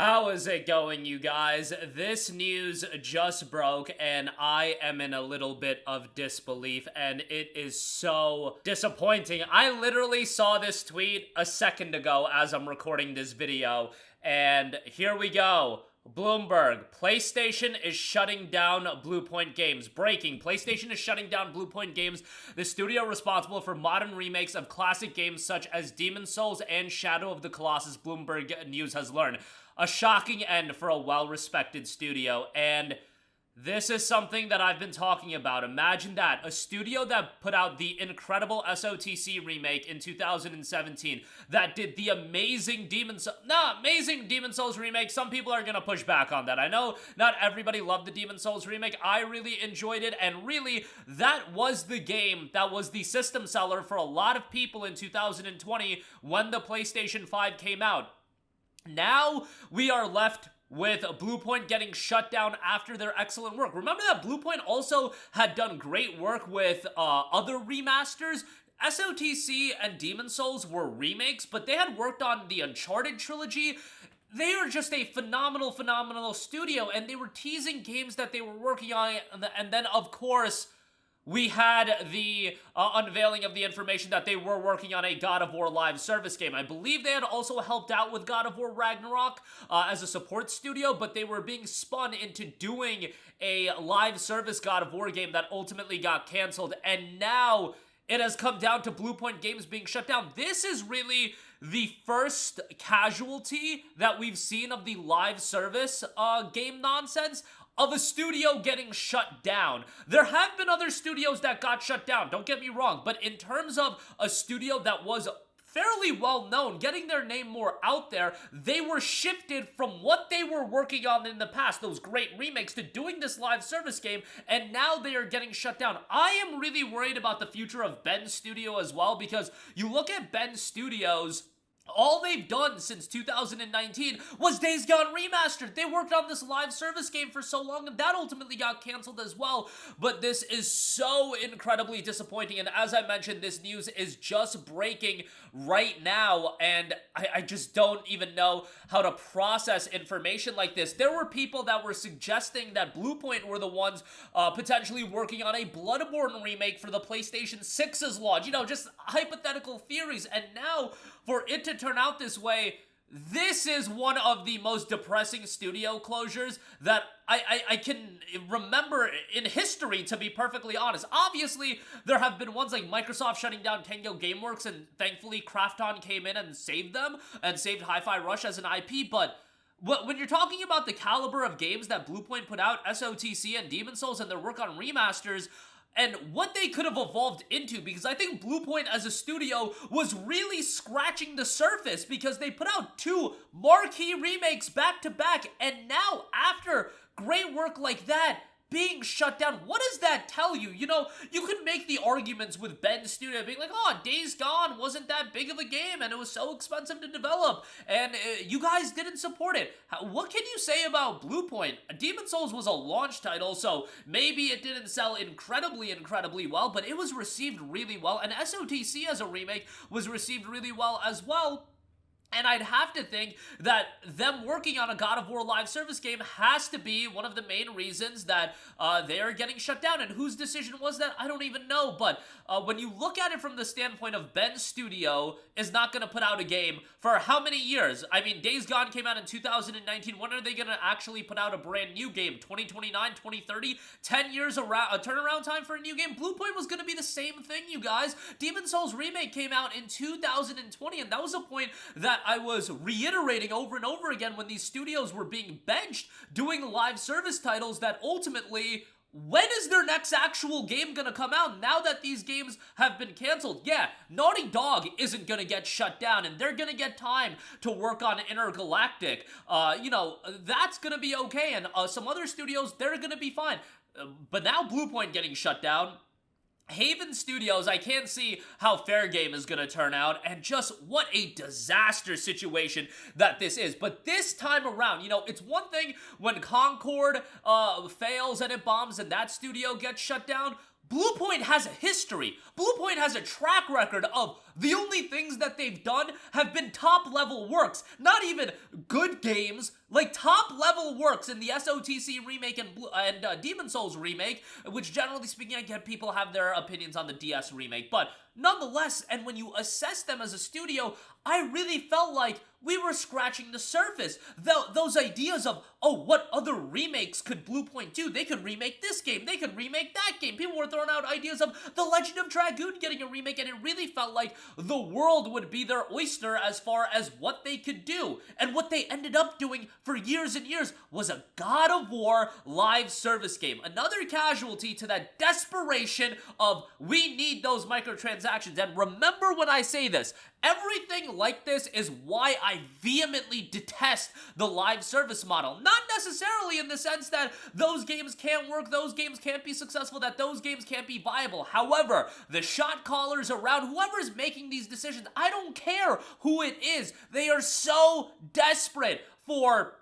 How is it going, you guys? This news just broke, and I am in a little bit of disbelief, and it is so disappointing. I literally saw this tweet a second ago as I'm recording this video, and here we go. Bloomberg, PlayStation is shutting down Bluepoint Games. Breaking, PlayStation is shutting down Bluepoint Games, the studio responsible for modern remakes of classic games such as Demon's Souls and Shadow of the Colossus, Bloomberg News has learned. A shocking end for a well-respected studio, and this is something that I've been talking about. Imagine that. A studio that put out the incredible SOTC remake in 2017, that did the amazing Demon's Souls remake. Some people are gonna push back on that. I know not everybody loved the Demon's Souls remake. I really enjoyed it, and really, that was the game that was the system seller for a lot of people in 2020 when the PlayStation 5 came out. Now, we are left with Bluepoint getting shut down after their excellent work. Remember that Bluepoint also had done great work with other remasters? SOTC and Demon's Souls were remakes, but they had worked on the Uncharted trilogy. They are just a phenomenal studio, and they were teasing games that they were working on, and then, of course, we had the unveiling of the information that they were working on a God of War live service game. I believe they had also helped out with God of War Ragnarok as a support studio, but they were being spun into doing a live service God of War game that ultimately got canceled, and now it has come down to Bluepoint Games being shut down. This is really the first casualty that we've seen of the live service game nonsense, of a studio getting shut down. There have been other studios that got shut down, don't get me wrong, but in terms of a studio that was fairly well known, getting their name more out there, they were shifted from what they were working on in the past, those great remakes, to doing this live service game, and now they are getting shut down. I am really worried about the future of Ben's studio as well, because you look at Ben's studios, all they've done since 2019 was Days Gone Remastered. They worked on this live service game for so long, and that ultimately got canceled as well. But this is so incredibly disappointing, and as I mentioned, this news is just breaking right now, and I just don't even know how to process information like this. There were people that were suggesting that Bluepoint were the ones potentially working on a Bloodborne remake for the PlayStation 6's launch. You know, just hypothetical theories, and now for it to turn out this way, this is one of the most depressing studio closures that I can remember in history, to be perfectly honest. Obviously, there have been ones like Microsoft shutting down Tango Gameworks, and thankfully Krafton came in and saved them, and saved Hi-Fi Rush as an IP, but when you're talking about the caliber of games that Bluepoint put out, SOTC and Demon's Souls, and their work on remasters, and what they could have evolved into, because I think Bluepoint as a studio was really scratching the surface, because they put out two marquee remakes back to back, and now after great work like that being shut down, what does that tell you? You know, you could make the arguments with Ben's studio being like, oh, Days Gone wasn't that big of a game, and it was so expensive to develop, and you guys didn't support it. What can you say about Bluepoint? Demon's Souls was a launch title, so maybe it didn't sell incredibly well, but it was received really well, and SOTC as a remake was received really well as well. And I'd have to think that them working on a God of War live service game has to be one of the main reasons that they are getting shut down. And whose decision was that? I don't even know. But when you look at it from the standpoint of Ben's studio is not going to put out a game for how many years? I mean, Days Gone came out in 2019. When are they going to actually put out a brand new game? 2029, 2030? 10 years around, a turnaround time for a new game? Bluepoint was going to be the same thing, you guys. Demon's Souls Remake came out in 2020, and that was a point that I was reiterating over and over again when these studios were being benched doing live service titles, that ultimately, when is their next actual game gonna come out now that these games have been canceled? Yeah, Naughty Dog isn't gonna get shut down, and they're gonna get time to work on Intergalactic. You know, that's gonna be okay, and some other studios, they're gonna be fine. But now Bluepoint getting shut down, Haven Studios, I can't see how Fair Game is going to turn out, and just what a disaster situation that this is. But this time around, you know, it's one thing when Concord fails and it bombs and that studio gets shut down. Bluepoint has a history. Bluepoint has a track record of the only things that they've done have been top-level works. Not even good games, like top level works in the SOTC remake and Demon Souls remake, which generally speaking, I get people have their opinions on the DS remake, but nonetheless, and when you assess them as a studio, I really felt like we were scratching the surface. Those ideas of, oh, what other remakes could Bluepoint do? They could remake this game, they could remake that game. People were throwing out ideas of The Legend of Dragoon getting a remake, and it really felt like the world would be their oyster as far as what they could do. And what they ended up doing for years and years was a God of War live service game. Another casualty to that desperation of, we need those microtransactions. And remember when I say this, everything like this is why I vehemently detest the live service model. Not necessarily in the sense that those games can't work, those games can't be successful, that those games can't be viable. However, the shot callers around, whoever's making these decisions, I don't care who it is, they are so desperate for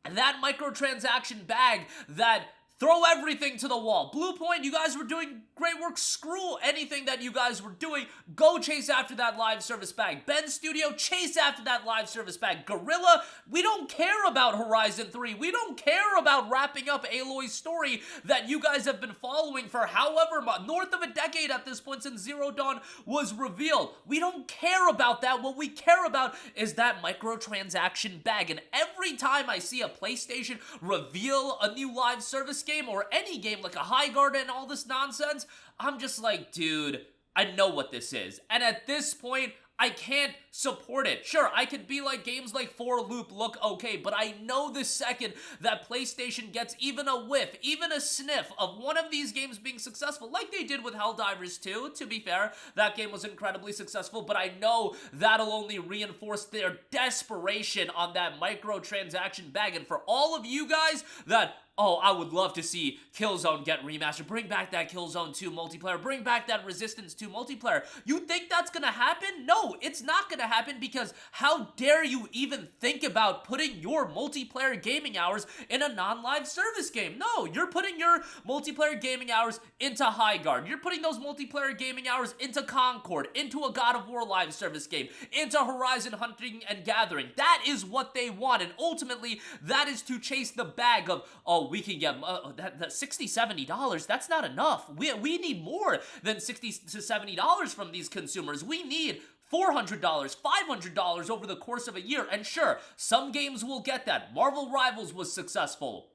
that microtransaction bag that throw everything to the wall. Bluepoint, you guys were doing great work. Screw anything that you guys were doing. Go chase after that live service bag. Ben Studio, chase after that live service bag. Guerrilla, we don't care about Horizon 3. We don't care about wrapping up Aloy's story that you guys have been following for however much, north of a decade at this point since Zero Dawn was revealed. We don't care about that. What we care about is that microtransaction bag. And every time I see a PlayStation reveal a new live service game or any game like a High Guard and all this nonsense, I'm just like, dude, I know what this is. And at this point, I can't support it. Sure, I could be like games like 4 Loop look okay, but I know the second that PlayStation gets even a whiff, even a sniff of one of these games being successful, like they did with Helldivers 2, to be fair, that game was incredibly successful, but I know that'll only reinforce their desperation on that microtransaction bag. And for all of you guys that, oh, I would love to see Killzone get remastered. Bring back that Killzone 2 multiplayer. Bring back that Resistance 2 multiplayer. You think that's gonna happen? No, it's not gonna happen, because how dare you even think about putting your multiplayer gaming hours in a non-live service game? No, you're putting your multiplayer gaming hours into High Guard. You're putting those multiplayer gaming hours into Concord, into a God of War live service game, into Horizon Hunting and Gathering. That is what they want, and ultimately, that is to chase the bag of, oh, we can get that $60, $70. That's not enough. We need more than $60 to $70 from these consumers. We need $400, $500 over the course of a year. And sure, some games will get that. Marvel Rivals was successful.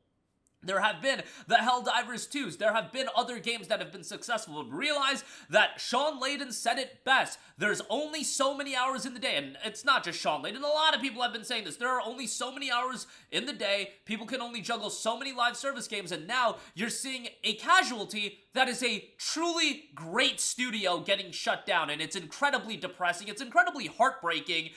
There have been the Helldivers 2s. There have been other games that have been successful. But realize that Sean Layden said it best. There's only so many hours in the day. And it's not just Sean Layden. A lot of people have been saying this. There are only so many hours in the day. People can only juggle so many live service games. And now you're seeing a casualty that is a truly great studio getting shut down. And it's incredibly depressing. It's incredibly heartbreaking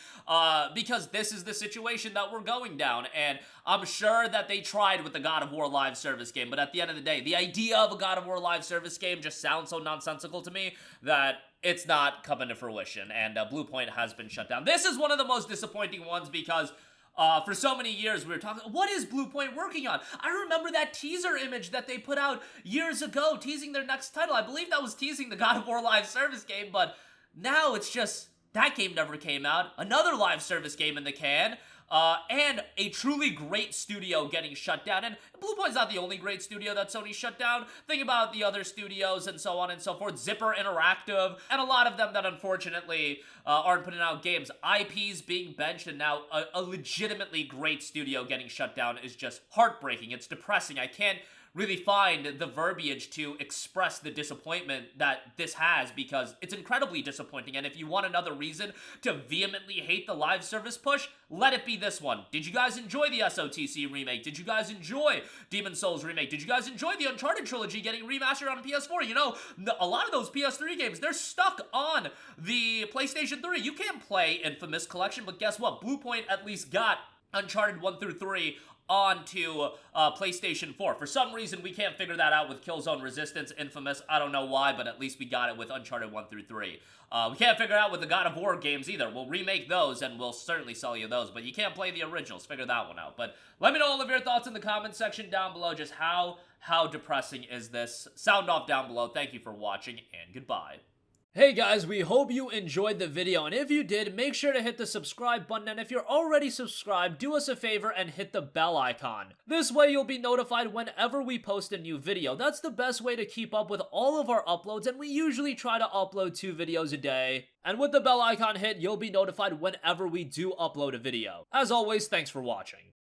because this is the situation that we're going down. And I'm sure that they tried with the God of War live service game, but at the end of the day, the idea of a God of War live service game just sounds so nonsensical to me that it's not coming to fruition, and Bluepoint has been shut down. This is one of the most disappointing ones because for so many years we were talking, what is Bluepoint working on? I remember that teaser image that they put out years ago, teasing their next title. I believe that was teasing the God of War live service game, but now it's just, that game never came out. Another live service game in the can. And a truly great studio getting shut down. And Bluepoint's not the only great studio that Sony shut down. Think about the other studios and so on and so forth. Zipper Interactive, and a lot of them that unfortunately aren't putting out games. IPs being benched, and now a legitimately great studio getting shut down is just heartbreaking. It's depressing. I can't really find the verbiage to express the disappointment that this has, because it's incredibly disappointing. And if you want another reason to vehemently hate the live service push, let it be this one. Did you guys enjoy the SOTC remake? Did you guys enjoy Demon Souls remake? Did you guys enjoy the Uncharted trilogy getting remastered on PS4? You know, a lot of those PS3 games, they're stuck on the PlayStation 3. You can't play Infamous Collection, but guess what? Bluepoint at least got Uncharted 1 through 3 onto PlayStation 4. For some reason, we can't figure that out with Killzone Resistance, Infamous. I don't know why, but at least we got it with Uncharted 1 through 3. We can't figure it out with the God of War games either. We'll remake those, and we'll certainly sell you those, but you can't play the originals. Figure that one out. But let me know all of your thoughts in the comment section down below. Just how depressing is this? Sound off down below. Thank you for watching, and goodbye. Hey guys, we hope you enjoyed the video, and if you did, make sure to hit the subscribe button, and if you're already subscribed, do us a favor and hit the bell icon. This way you'll be notified whenever we post a new video. That's the best way to keep up with all of our uploads, and we usually try to upload 2 videos a day. And with the bell icon hit, you'll be notified whenever we do upload a video. As always, thanks for watching.